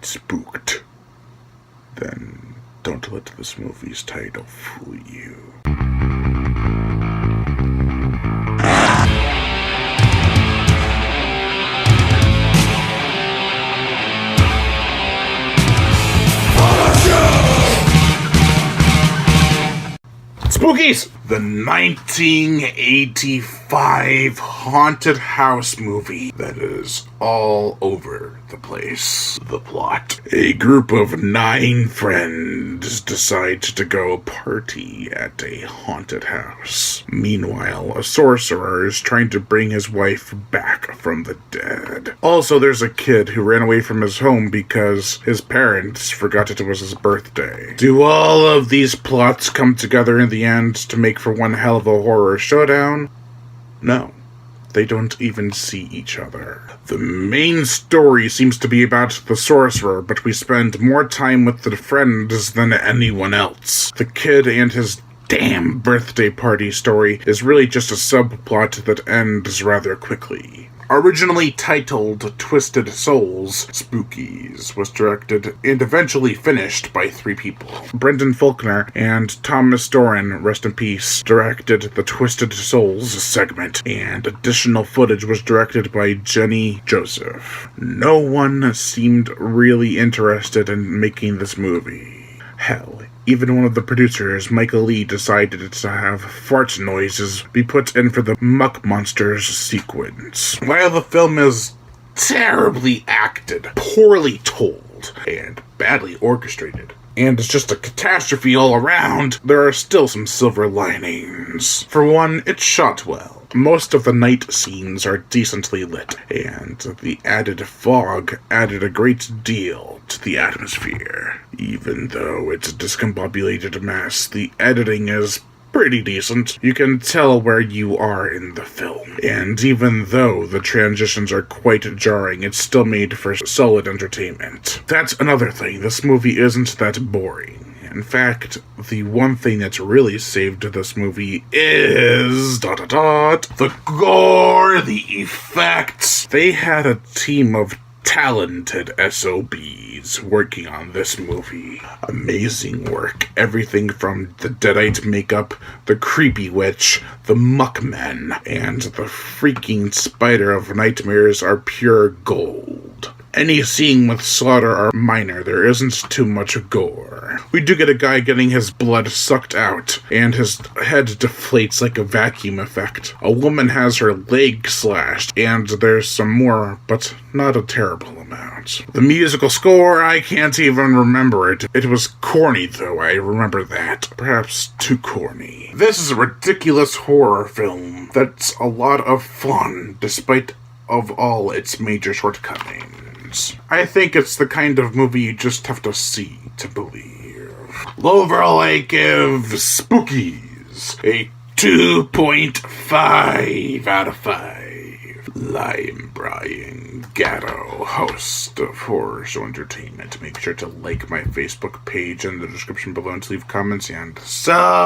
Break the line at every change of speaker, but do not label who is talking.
spooked, then don't let this movie's title fool you. Spookies! The 1985 haunted house movie that is all over the place. The plot. A group of 9 friends decide to go party at a haunted house. Meanwhile, a sorcerer is trying to bring his wife back from the dead. Also, there's a kid who ran away from his home because his parents forgot it was his birthday. Do all of these plots come together in the end to make for one hell of a horror showdown? No. They don't even see each other. The main story seems to be about the sorcerer, but we spend more time with the friends than anyone else. The kid and his damn birthday party story is really just a subplot that ends rather quickly. Originally titled Twisted Souls, Spookies was directed and eventually finished by 3 people. Brendan Faulkner and Thomas Doran, rest in peace, directed the Twisted Souls segment, and additional footage was directed by Jenny Joseph. No one seemed really interested in making this movie. Hell, even one of the producers, Michael Lee, decided to have fart noises be put in for the Muck Monsters sequence. While the film is terribly acted, poorly told, and badly orchestrated, and it's just a catastrophe all around, there are still some silver linings. For one, it's shot well. Most of the night scenes are decently lit, and the added fog added a great deal to the atmosphere. Even though it's a discombobulated mess, the editing is pretty decent. You can tell where you are in the film. And even though the transitions are quite jarring, it's still made for solid entertainment. That's another thing, this movie isn't that boring. In fact, the one thing that's really saved this movie is the gore, the effects. They had a team of talented SOBs working on this movie. Amazing work. Everything from the Deadite makeup, the creepy witch, the muckmen, and the freaking spider of nightmares are pure gold. Any scene with slaughter are minor, there isn't too much gore. We do get a guy getting his blood sucked out, and his head deflates like a vacuum effect. A woman has her leg slashed, and there's some more, but not a terrible amount. The musical score, I can't even remember it. It was corny, though, I remember that. Perhaps too corny. This is a ridiculous horror film that's a lot of fun, despite of all its major shortcomings. I think it's the kind of movie you just have to see to believe. Overall, I give Spookies a 2.5 out of 5. I'm Brian Gatto, host of Horror Show Entertainment. Make sure to like my Facebook page in the description below and to leave comments and subscribe.